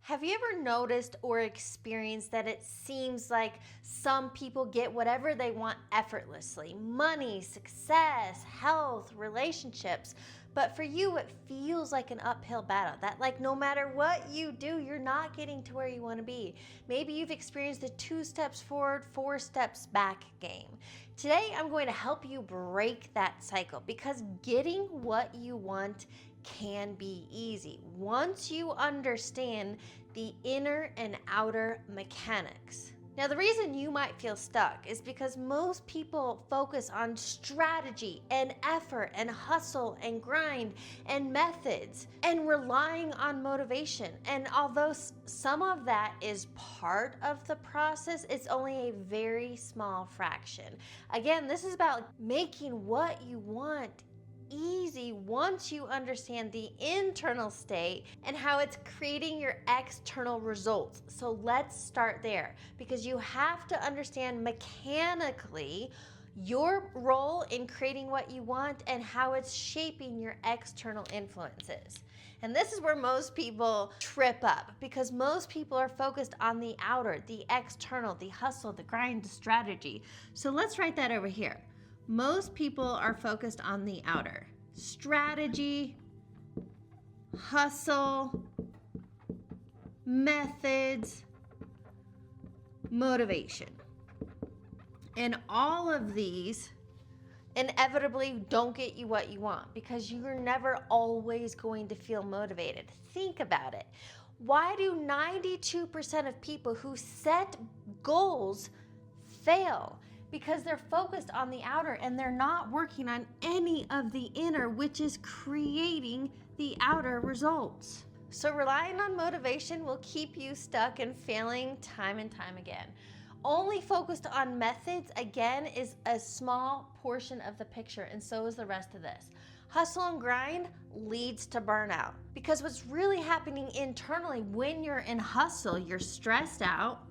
Have you ever noticed or experienced that it seems like some people get whatever they want effortlessly? Money, success, health, relationships. But for you, it feels like an uphill battle. That, like, no matter what you do, you're not getting to where you want to be. Maybe you've experienced the 2 steps forward, 4 steps back game. Today, I'm going to help you break that cycle because getting what you want can be easy once you understand the inner and outer mechanics. Now, the reason you might feel stuck is because most people focus on strategy and effort and hustle and grind and methods and relying on motivation. And although some of that is part of the process, it's only a very small fraction. Again, this is about making what you want easy once you understand the internal state and how it's creating your external results. So let's start there because you have to understand mechanically your role in creating what you want and how it's shaping your external influences. And this is where most people trip up because most people are focused on the outer, the external, the hustle, the grind, the strategy. So let's write that over here. Most people are focused on the outer. Strategy, hustle, methods, motivation. And all of these inevitably don't get you what you want because you're never always going to feel motivated. Think about it. Why do 92% of people who set goals fail? Because they're focused on the outer and they're not working on any of the inner, which is creating the outer results. So relying on motivation will keep you stuck and failing time and time again. Only focused on methods, again, is a small portion of the picture, and so is the rest of this. Hustle and grind leads to burnout because what's really happening internally when you're in hustle, you're stressed out,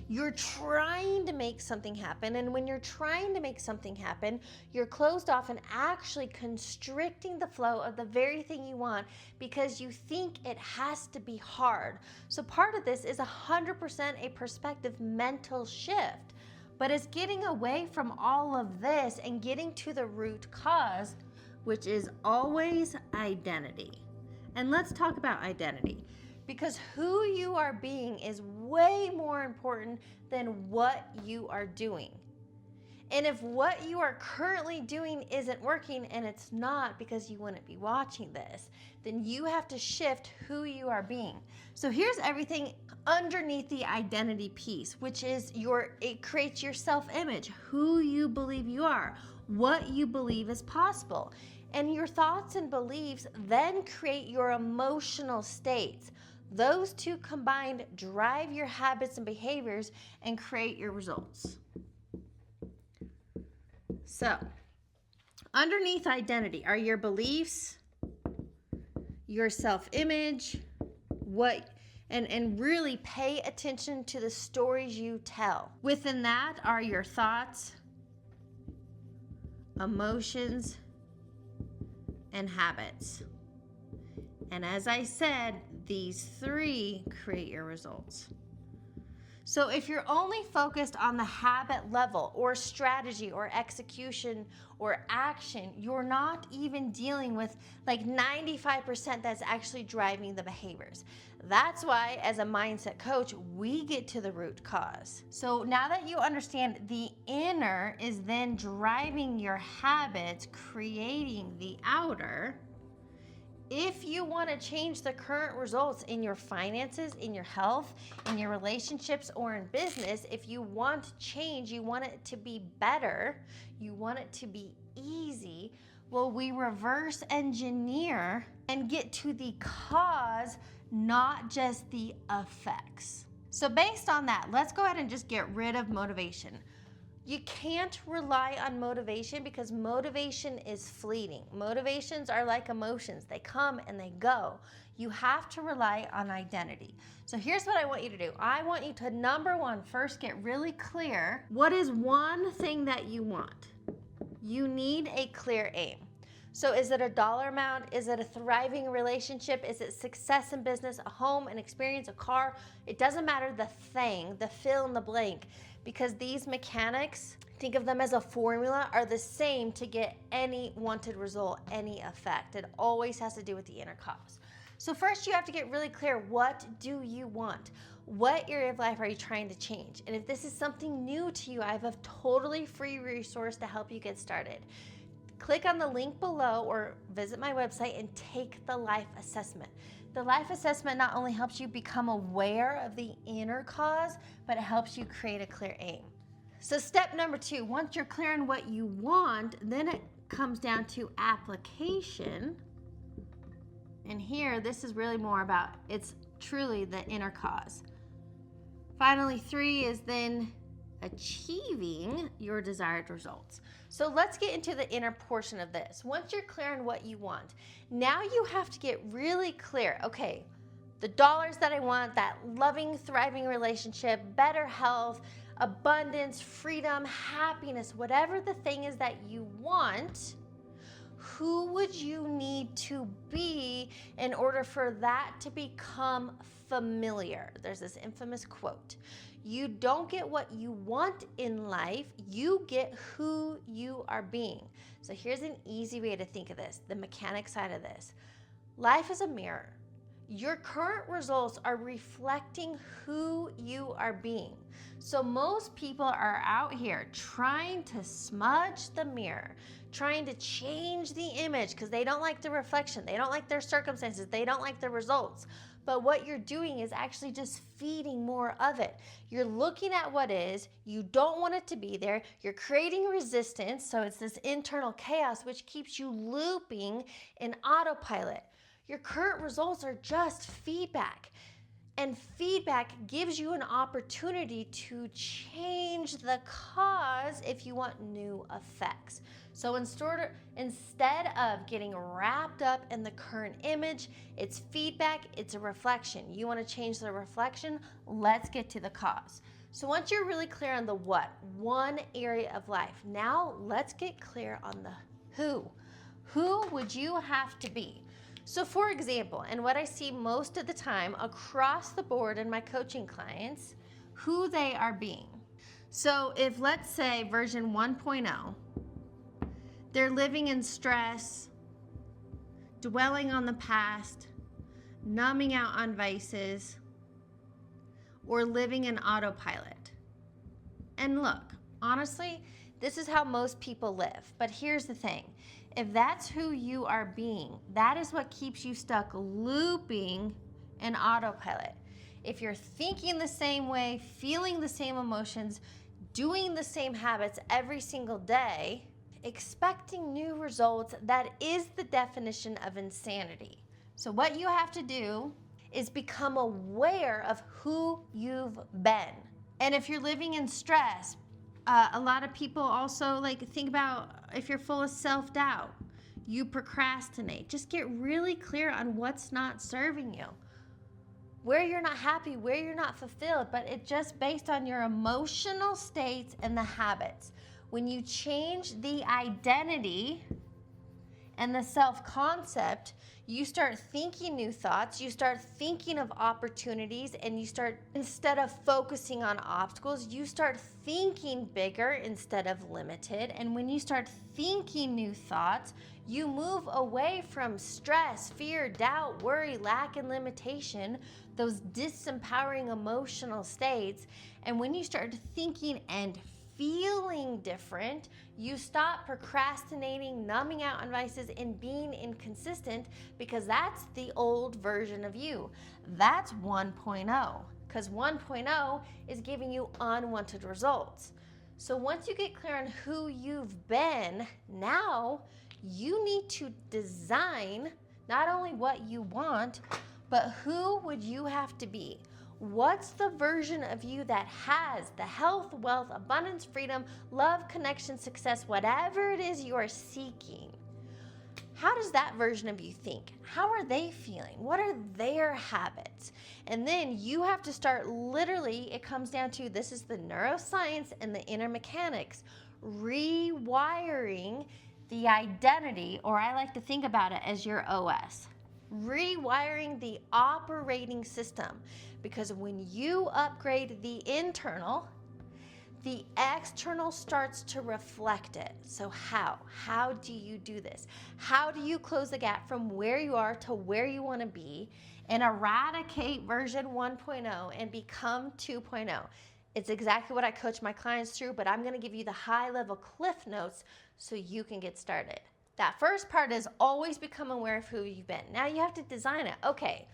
you're trying to make something happen, and when you're trying to make something happen, you're closed off and actually constricting the flow of the very thing you want because you think it has to be hard. So part of this is 100% a perspective mental shift, but it's getting away from all of this and getting to the root cause, which is always identity. And let's talk about identity. Because who you are being is way more important than what you are doing. And if what you are currently doing isn't working, and it's not because you wouldn't be watching this, then you have to shift who you are being. So here's everything underneath the identity piece, which is it creates your self-image, who you believe you are, what you believe is possible. And your thoughts and beliefs then create your emotional states. Those two combined drive your habits and behaviors and create your results. So, underneath identity are your beliefs, your self-image, and really pay attention to the stories you tell. Within that are your thoughts, emotions, and habits. And as I said, these 3 create your results. So if you're only focused on the habit level or strategy or execution or action, you're not even dealing with like 95% that's actually driving the behaviors. That's why as a mindset coach, we get to the root cause. So now that you understand the inner is then driving your habits, creating the outer, if you want to change the current results in your finances, in your health, in your relationships, or in business, if you want change, you want it to be better, you want it to be easy, well, we reverse engineer and get to the cause, not just the effects. So based on that, let's go ahead and just get rid of motivation. You can't rely on motivation because motivation is fleeting. Motivations are like emotions. They come and they go. You have to rely on identity. So here's what I want you to do. I want you to, number 1, first get really clear. What is one thing that you want? You need a clear aim. So is it a dollar amount? Is it a thriving relationship? Is it success in business, a home, an experience, a car? It doesn't matter the thing, the fill in the blank, because these mechanics, think of them as a formula, are the same to get any wanted result, any effect. It always has to do with the inner cause. So first you have to get really clear, what do you want? What area of life are you trying to change? And if this is something new to you, I have a totally free resource to help you get started. Click on the link below or visit my website and take the life assessment. The life assessment not only helps you become aware of the inner cause, but it helps you create a clear aim. So step number 2, once you're clear on what you want, then it comes down to application. And here, this is really more about, it's truly the inner cause. Finally, 3 is then achieving your desired results. So let's get into the inner portion of this. Once you're clear on what you want, now you have to get really clear. Okay, the dollars that I want, that loving, thriving relationship, better health, abundance, freedom, happiness, whatever the thing is that you want, who would you need to be in order for that to become familiar? There's this infamous quote. You don't get what you want in life, you get who you are being. So here's an easy way to think of this, the mechanic side of this. Life is a mirror. Your current results are reflecting who you are being. So most people are out here trying to smudge the mirror, trying to change the image because they don't like the reflection, they don't like their circumstances, they don't like the results. But what you're doing is actually just feeding more of it. You're looking at what is, you don't want it to be there, you're creating resistance, so it's this internal chaos which keeps you looping in autopilot. Your current results are just feedback. And feedback gives you an opportunity to change the cause if you want new effects. So instead of getting wrapped up in the current image, it's feedback, it's a reflection. You want to change the reflection? Let's get to the cause. So once you're really clear on the what, one area of life, now let's get clear on the who. Who would you have to be? So for example, and what I see most of the time across the board in my coaching clients, who they are being. So if let's say version 1.0, they're living in stress, dwelling on the past, numbing out on vices, or living in autopilot. And look, honestly, this is how most people live. But here's the thing. If that's who you are being, that is what keeps you stuck looping in autopilot. If you're thinking the same way, feeling the same emotions, doing the same habits every single day, expecting new results, that is the definition of insanity. So what you have to do is become aware of who you've been. And if you're living in stress, a lot of people also think about if you're full of self-doubt, you procrastinate. Just get really clear on what's not serving you, where you're not happy, where you're not fulfilled, but it's just based on your emotional states and the habits. When you change the identity and the self-concept, you start thinking new thoughts, you start thinking of opportunities, and you start, instead of focusing on obstacles, you start thinking bigger instead of limited. And when you start thinking new thoughts, you move away from stress, fear, doubt, worry, lack, and limitation, those disempowering emotional states. And when you start thinking and feeling different, you stop procrastinating, numbing out on vices, and being inconsistent, because that's the old version of you. That's 1.0, because 1.0 is giving you unwanted results. So once you get clear on who you've been, now you need to design not only what you want, but who would you have to be? What's the version of you that has the health, wealth, abundance, freedom, love, connection, success, whatever it is you are seeking? How does that version of you think? How are they feeling? What are their habits? And then you have to start, literally, it comes down to, this is the neuroscience and the inner mechanics, rewiring the identity, or I like to think about it as your OS. Rewiring the operating system, because when you upgrade the internal, the external starts to reflect it. So how do you do this? How do you close the gap from where you are to where you want to be and eradicate version 1.0 and become 2.0? It's exactly what I coach my clients through, but I'm going to give you the high level cliff notes so you can get started. That first part is always become aware of who you've been. Now you have to design it. Okay,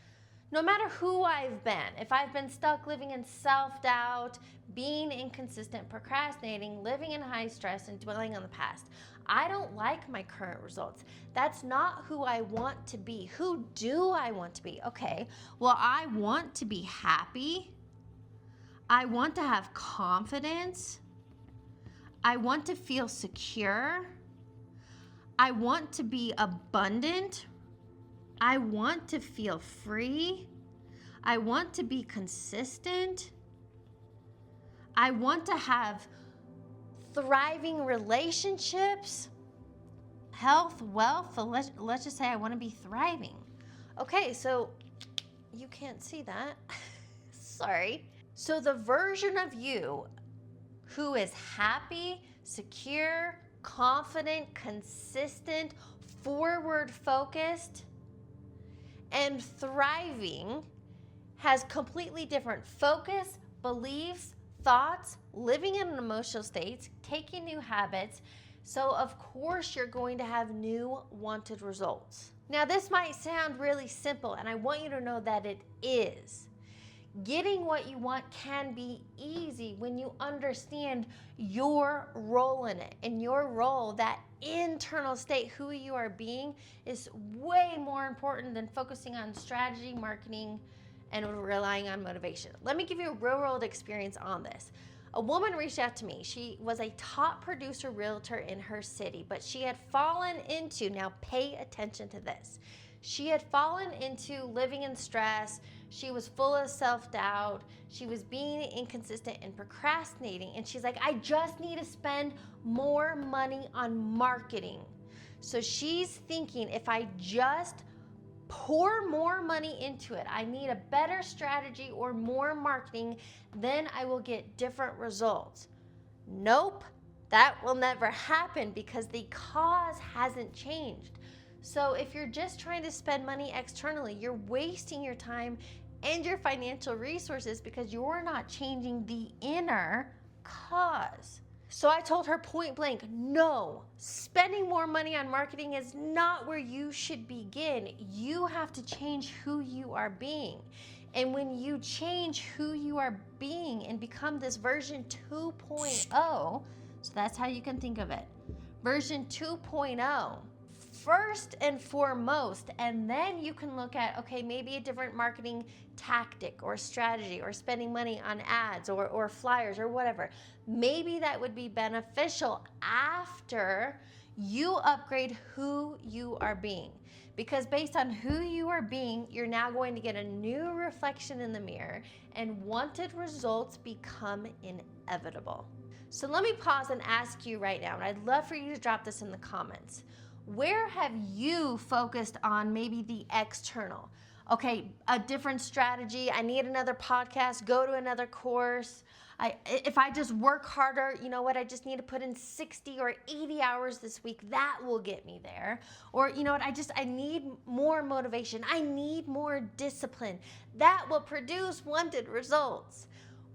no matter who I've been, if I've been stuck living in self-doubt, being inconsistent, procrastinating, living in high stress, and dwelling on the past, I don't like my current results. That's not who I want to be. Who do I want to be? Okay, well, I want to be happy. I want to have confidence. I want to feel secure. I want to be abundant. I want to feel free. I want to be consistent. I want to have thriving relationships, health, wealth. Let's just say I want to be thriving. Okay, so you can't see that. Sorry. So the version of you who is happy, secure, confident, consistent, forward focused, and thriving has completely different focus, beliefs, thoughts, living in emotional states, taking new habits. So of course you're going to have new wanted results. Now this might sound really simple, and I want you to know that it is. Getting what you want can be easy when you understand your role in it. And your role, that internal state, who you are being, is way more important than focusing on strategy, marketing, and relying on motivation. Let me give you a real world experience on this. A woman reached out to me. She was a top producer realtor in her city, but she had fallen into, now pay attention to this, she had fallen into living in stress. She was full of self-doubt. She was being inconsistent and procrastinating. And she's like, I just need to spend more money on marketing. So she's thinking, if I just pour more money into it, I need a better strategy or more marketing, then I will get different results. Nope, that will never happen because the cause hasn't changed. So if you're just trying to spend money externally, you're wasting your time and your financial resources because you're not changing the inner cause. So I told her point blank, no, spending more money on marketing is not where you should begin. You have to change who you are being. And when you change who you are being and become this version 2.0, so that's how you can think of it, version 2.0, first and foremost, and then you can look at, okay, maybe a different marketing tactic or strategy or spending money on ads or flyers or whatever. Maybe that would be beneficial after you upgrade who you are being. Because based on who you are being, you're now going to get a new reflection in the mirror and wanted results become inevitable. So let me pause and ask you right now, and I'd love for you to drop this in the comments. Where have you focused on maybe the external? Okay, a different strategy. I need another podcast, go to another course. If I just work harder, you know what, I just need to put in 60 or 80 hours this week. That will get me there. Or you know what, I need more motivation. I need more discipline. That will produce wanted results.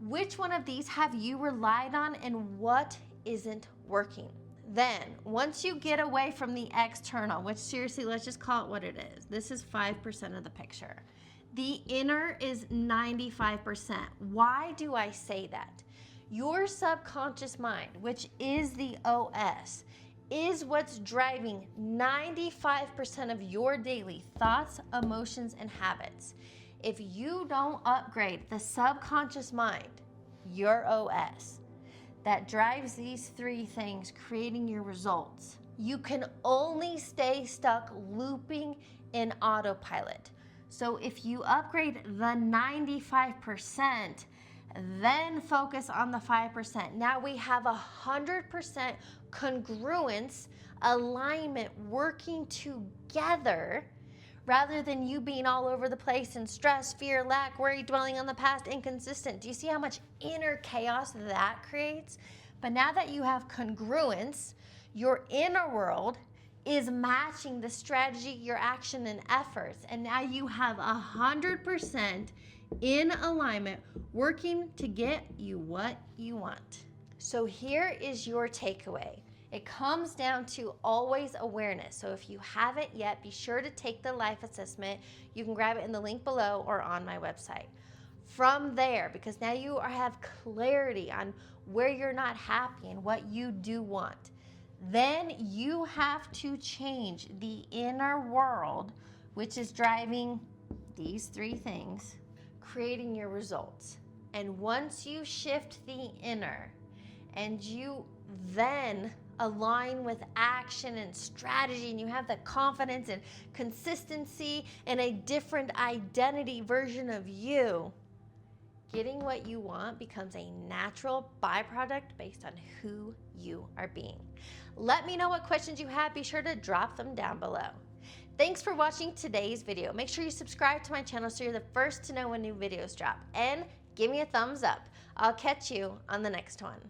Which one of these have you relied on and what isn't working? Then, once you get away from the external, which seriously, let's just call it what it is. This is 5% of the picture. The inner is 95%. Why do I say that? Your subconscious mind, which is the OS, is what's driving 95% of your daily thoughts, emotions, and habits. If you don't upgrade the subconscious mind, your OS, that drives these three things, creating your results, you can only stay stuck looping in autopilot. So if you upgrade the 95%, then focus on the 5%. Now we have 100% congruence alignment, working together, rather than you being all over the place in stress, fear, lack, worry, dwelling on the past, inconsistent. Do you see how much inner chaos that creates? But now that you have congruence, your inner world is matching the strategy, your action, and efforts. And now you have 100% in alignment, working to get you what you want. So here is your takeaway. It comes down to always awareness. So if you haven't yet, be sure to take the life assessment. You can grab it in the link below or on my website. From there, because now you have clarity on where you're not happy and what you do want, then you have to change the inner world, which is driving these 3 things, creating your results. And once you shift the inner and you then align with action and strategy, and you have the confidence and consistency and a different identity version of you, getting what you want becomes a natural byproduct based on who you are being. Let me know what questions you have. Be sure to drop them down below. Thanks for watching today's video. Make sure you subscribe to my channel so you're the first to know when new videos drop. And give me a thumbs up. I'll catch you on the next one.